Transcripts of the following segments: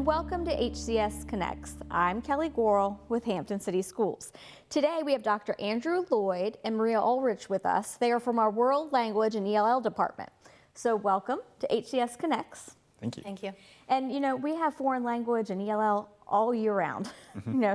and welcome to HCS Connects. I'm Kelly Gorel with Hampton City Schools. Today we have Dr. Andrew Lloyd and Maria Oelrich with us. They are from our World Language and ELL department. So welcome to HCS Connects. Thank you. Thank you. And we have foreign language and ELL all year round.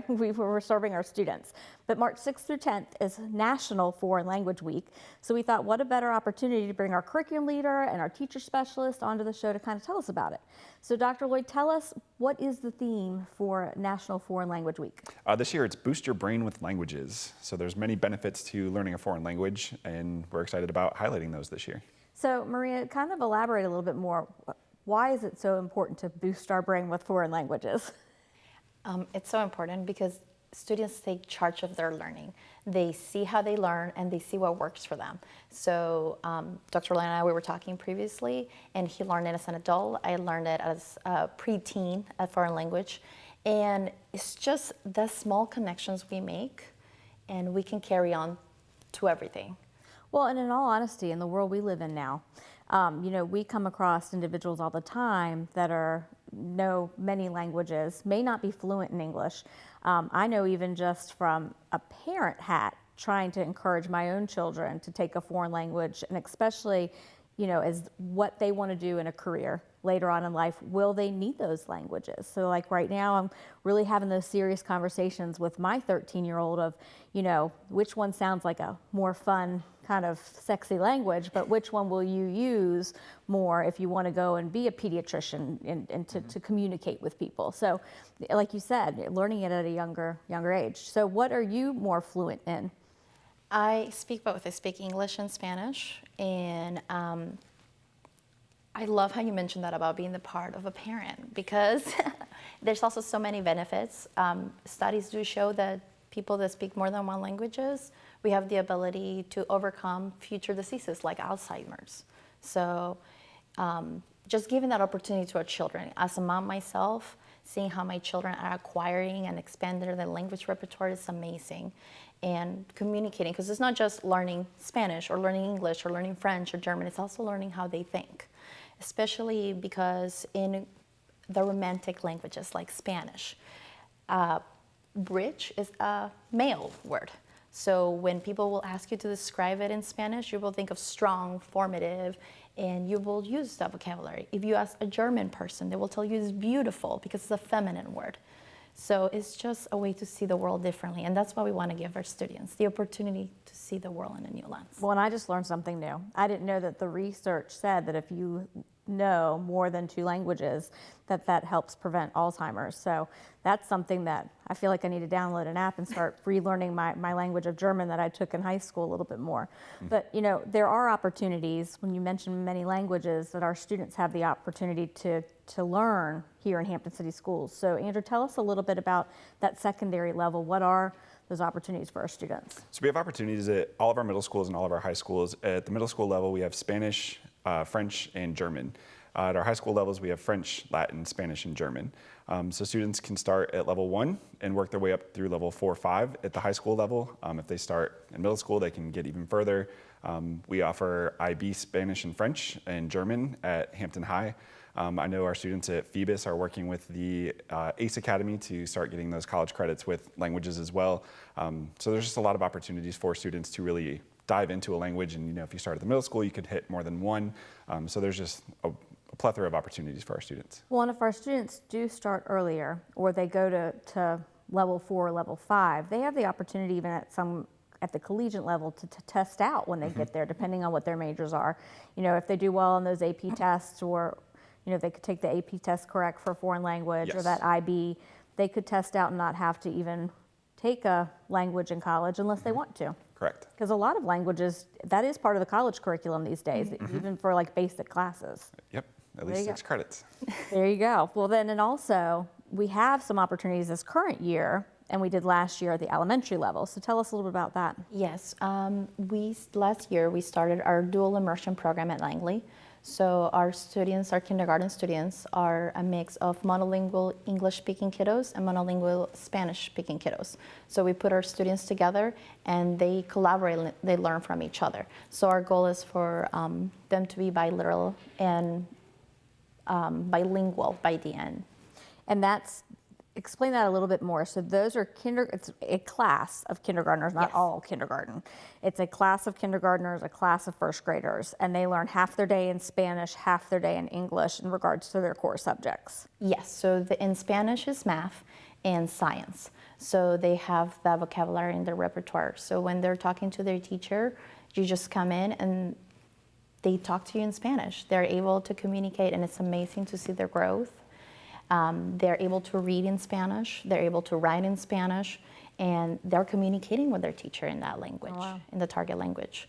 We're serving our students. But March 6th through 10th is National Foreign Language Week. So we thought, what a better opportunity to bring our curriculum leader and our teacher specialist onto the show to kind of tell us about it. So Dr. Lloyd, tell us, what is the theme for National Foreign Language Week? This year it's Boost Your Brain with Languages. So there's many benefits to learning a foreign language, and we're excited about highlighting those this year. So Maria, kind of elaborate a little bit more. Why is it so important to boost our brain with foreign languages? It's so important because students take charge of their learning. They see how they learn and they see what works for them. So Dr. Lloyd and I, we were talking previously, and he learned it as an adult. I learned it as a preteen, a foreign language. And it's just the small connections we make, and we can carry on to everything. Well, and in all honesty, in the world we live in now, we come across individuals all the time that know many languages, may not be fluent in English. I know even just from a parent hat, trying to encourage my own children to take a foreign language, and especially, as what they want to do in a career later on in life, will they need those languages? So like right now, I'm really having those serious conversations with my 13-year-old of, which one sounds like a more fun, kind of sexy language, but which one will you use more if you want to go and be a pediatrician and to communicate with people? So like you said, learning it at a younger age. So what are you more fluent in? I speak both. I speak English and Spanish, and I love how you mentioned that about being the part of a parent, because there's also so many benefits. Studies do show that people that speak more than one languages, we have the ability to overcome future diseases like Alzheimer's. So just giving that opportunity to our children. As a mom myself, seeing how my children are acquiring and expanding their language repertoire is amazing. And communicating, because it's not just learning Spanish or learning English or learning French or German, it's also learning how they think. Especially because in the romantic languages like Spanish, rich is a male word. So when people will ask you to describe it in Spanish, you will think of strong, formative, and you will use that vocabulary. If you ask a German person, they will tell you it's beautiful because it's a feminine word. So it's just a way to see the world differently, and that's what we want to give our students, the opportunity to see the world in a new lens. Well, and I just learned something new. I didn't know that the research said that if you know more than 2 languages, that helps prevent Alzheimer's. So that's something that I feel like I need to download an app and start relearning my language of German that I took in high school a little bit more. But there are opportunities, when you mention many languages, that our students have the opportunity to learn here in Hampton City Schools. So Andrew, tell us a little bit about that secondary level. What are those opportunities for our students? So we have opportunities at all of our middle schools and all of our high schools. At the middle school level, we have Spanish, French, and German. At our high school levels, we have French, Latin, Spanish, and German. So students can start at level 1 and work their way up through level 4 or 5 at the high school level. If they start in middle school, they can get even further. We offer IB Spanish and French and German at Hampton High. I know our students at Phoebus are working with the ACE Academy to start getting those college credits with languages as well. So there's just a lot of opportunities for students to really dive into a language, and if you start at the middle school, you could hit more than one. So there's just a plethora of opportunities for our students. Well, and if our students do start earlier, or they go to level 4 or level 5, they have the opportunity even at the collegiate level to test out when they get there, depending on what their majors are. If they do well on those AP tests, or they could take the AP test correct for a foreign language, or that IB, they could test out and not have to even take a language in college unless they want to. Correct. Because a lot of languages, that is part of the college curriculum these days, even for like basic classes. Yep, at least 6 credits. There you go. Well then, and also, we have some opportunities this current year, and we did last year at the elementary level. So tell us a little bit about that. Yes, last year we started our dual immersion program at Langley. So our students, our kindergarten students, are a mix of monolingual English-speaking kiddos and monolingual Spanish-speaking kiddos. So we put our students together and they collaborate, they learn from each other. So our goal is for them to be bilingual and bilingual by the end. And explain that a little bit more. So those are it's a class of kindergartners, not Yes. all kindergarten. It's a class of kindergartners, a class of first graders, and they learn half their day in Spanish, half their day in English in regards to their core subjects. Yes, so in Spanish is math and science. So they have that vocabulary in their repertoire. So when they're talking to their teacher, you just come in and they talk to you in Spanish. They're able to communicate, and it's amazing to see their growth. They're able to read in Spanish, they're able to write in Spanish, and they're communicating with their teacher in that language, wow. in the target language.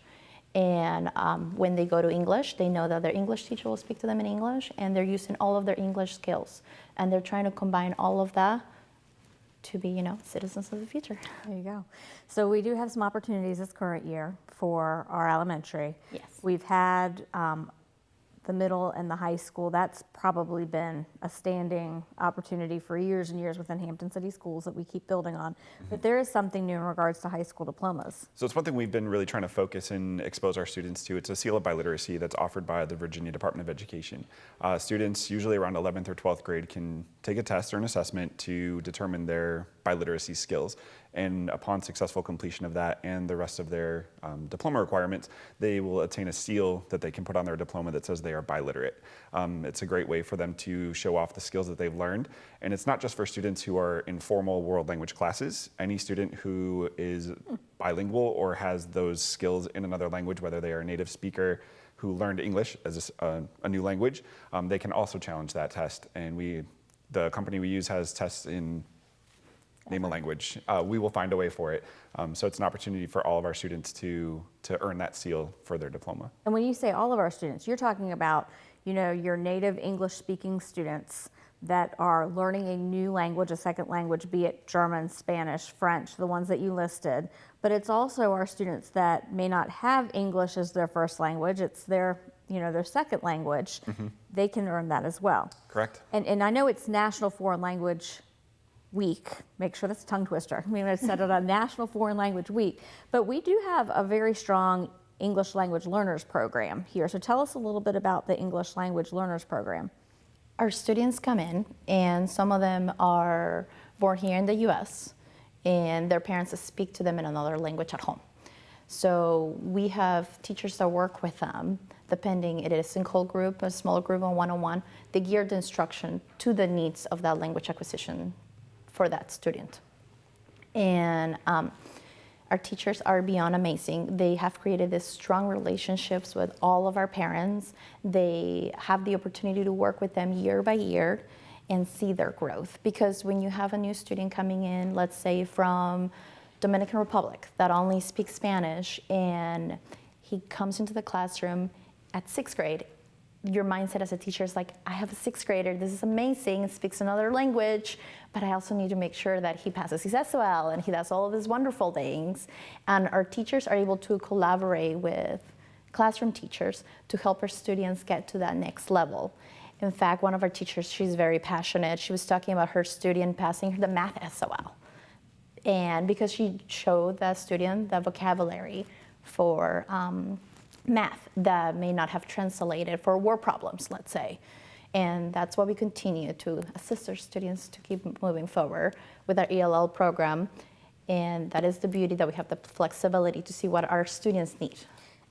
And when they go to English, they know that their English teacher will speak to them in English, and they're using all of their English skills. And they're trying to combine all of that to be, citizens of the future. There you go. So we do have some opportunities this current year for our elementary. Yes. We've had the middle and the high school. That's probably been a standing opportunity for years and years within Hampton City Schools that we keep building on. But there is something new in regards to high school diplomas. So it's one thing we've been really trying to focus and expose our students to. It's a seal of biliteracy that's offered by the Virginia Department of Education. Students, usually around 11th or 12th grade, can take a test or an assessment to determine their biliteracy skills. And upon successful completion of that and the rest of their diploma requirements, they will attain a seal that they can put on their diploma that says they are biliterate. It's a great way for them to show off the skills that they've learned. And it's not just for students who are in formal world language classes. Any student who is bilingual or has those skills in another language, whether they are a native speaker who learned English as a new language, they can also challenge that test. And the company we use has tests in name a language. We will find a way for it. So it's an opportunity for all of our students to earn that seal for their diploma. And when you say all of our students, you're talking about, your native English speaking students that are learning a new language, a second language, be it German, Spanish, French, the ones that you listed. But it's also our students that may not have English as their first language. It's their second language. Mm-hmm. They can earn that as well. Correct. And I know it's National Foreign Language Week. Make sure that's a tongue twister. I said it on National Foreign Language Week. But we do have a very strong English Language Learners Program here. So tell us a little bit about the English Language Learners Program. Our students come in, and some of them are born here in the U.S., and their parents speak to them in another language at home. So we have teachers that work with them, depending, it is a single group, a small group, and one-on-one. They gear the instruction to the needs of that language acquisition for that student. And our teachers are beyond amazing. They have created these strong relationships with all of our parents. They have the opportunity to work with them year by year and see their growth. Because when you have a new student coming in, let's say from Dominican Republic that only speaks Spanish, and he comes into the classroom at 6th grade, your mindset as a teacher is like, I have a 6th grader, this is amazing, speaks another language, but I also need to make sure that he passes his SOL and he does all of these wonderful things. And our teachers are able to collaborate with classroom teachers to help our students get to that next level. In fact, one of our teachers, she's very passionate. She was talking about her student passing the math SOL. And because she showed that student the vocabulary for math that may not have translated for word problems, let's say. And that's why we continue to assist our students to keep moving forward with our ELL program. And that is the beauty, that we have the flexibility to see what our students need.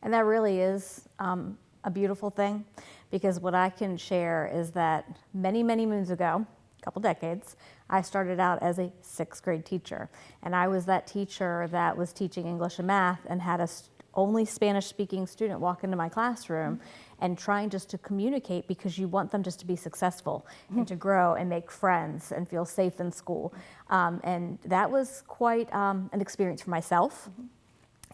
And that really is a beautiful thing, because what I can share is that many, many moons ago, a couple decades, I started out as a 6th grade teacher. And I was that teacher that was teaching English and math and had only Spanish-speaking student walk into my classroom and trying just to communicate, because you want them just to be successful and to grow and make friends and feel safe in school. And that was quite an experience for myself,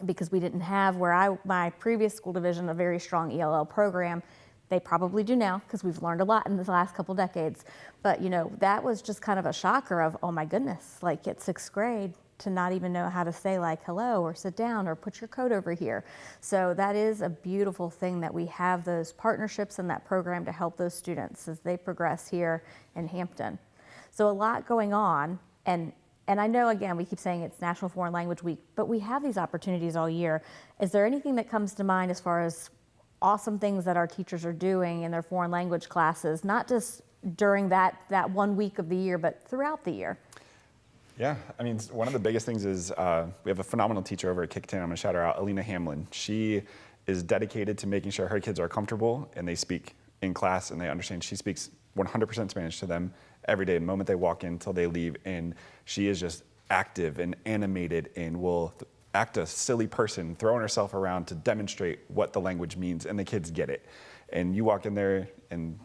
because we didn't have, my previous school division, a very strong ELL program. They probably do now, because we've learned a lot in the last couple decades. But that was just kind of a shocker of, oh my goodness, like at 6th grade, to not even know how to say like hello or sit down or put your coat over here. So that is a beautiful thing that we have those partnerships and that program to help those students as they progress here in Hampton. So a lot going on, and I know, again, we keep saying it's National Foreign Language Week, but we have these opportunities all year. Is there anything that comes to mind as far as awesome things that our teachers are doing in their foreign language classes, not just during that 1 week of the year, but throughout the year? Yeah, I mean, one of the biggest things is we have a phenomenal teacher over at Kickton. I'm going to shout her out, Alina Hamlin. She is dedicated to making sure her kids are comfortable and they speak in class and they understand. She speaks 100% Spanish to them every day, the moment they walk in till they leave. And she is just active and animated and will act a silly person, throwing herself around to demonstrate what the language means, and the kids get it. And you walk in there and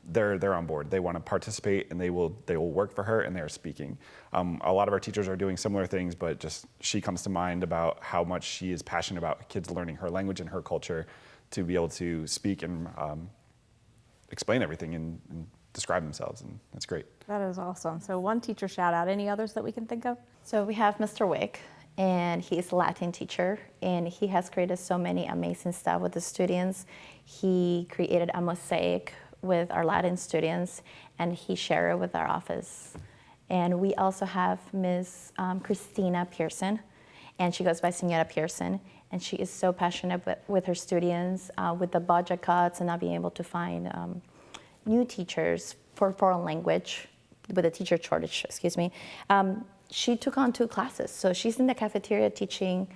they're on board. They want to participate, and they will work for her, and they're speaking. A lot of our teachers are doing similar things, but just she comes to mind about how much she is passionate about kids learning her language and her culture to be able to speak and explain everything and describe themselves, and that's great. That is awesome. So one teacher shout out. Any others that we can think of? So we have Mr. Wick, and he's a Latin teacher, and he has created so many amazing stuff with the students. He created a mosaic with our Latin students, and he shared it with our office. And we also have Ms. Christina Pearson, and she goes by Senora Pearson, and she is so passionate with her students, with the budget cuts and not being able to find new teachers for foreign language, with a teacher shortage, excuse me. She took on 2 classes. So she's in the cafeteria teaching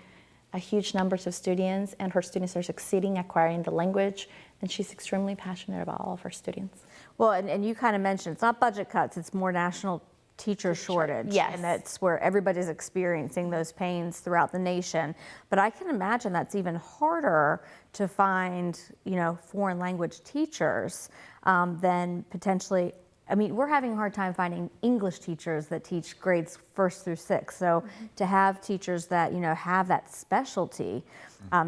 a huge numbers of students, and her students are succeeding acquiring the language, and she's extremely passionate about all of her students. Well, and you kind of mentioned it's not budget cuts, it's more national teacher shortage. Yes. And that's where everybody's experiencing those pains throughout the nation. But I can imagine that's even harder to find, foreign language teachers than potentially. I mean, we're having a hard time finding English teachers that teach grades 1st through 6th. So to have teachers that, have that specialty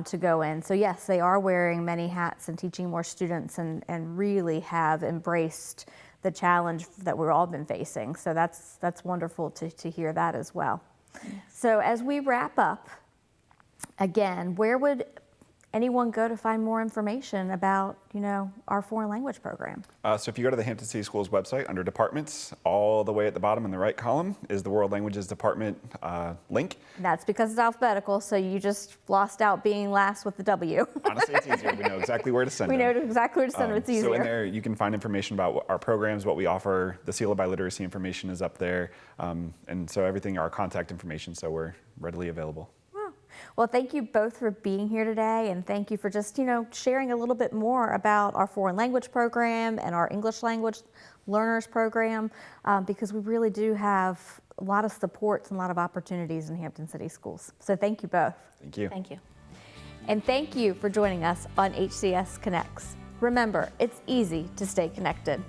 to go in. So yes, they are wearing many hats and teaching more students and really have embraced the challenge that we've all been facing. So that's wonderful to hear that as well. Yes. So as we wrap up, again, where would anyone go to find more information about, our foreign language program? So if you go to the Hampton City Schools website, under departments, all the way at the bottom in the right column is the World Languages Department link. That's because it's alphabetical, so you just lost out being last with the W. Honestly, it's easier. We know exactly where to send We them. know exactly where to send them. It's easier. So in there, you can find information about our programs, what we offer. The Seal of Biliteracy information is up there. And so everything, our contact information, so we're readily available. Well, thank you both for being here today, and thank you for just, sharing a little bit more about our foreign language program and our English language learners program, because we really do have a lot of supports and a lot of opportunities in Hampton City Schools. So thank you both. Thank you. Thank you. And thank you for joining us on HCS Connects. Remember, it's easy to stay connected.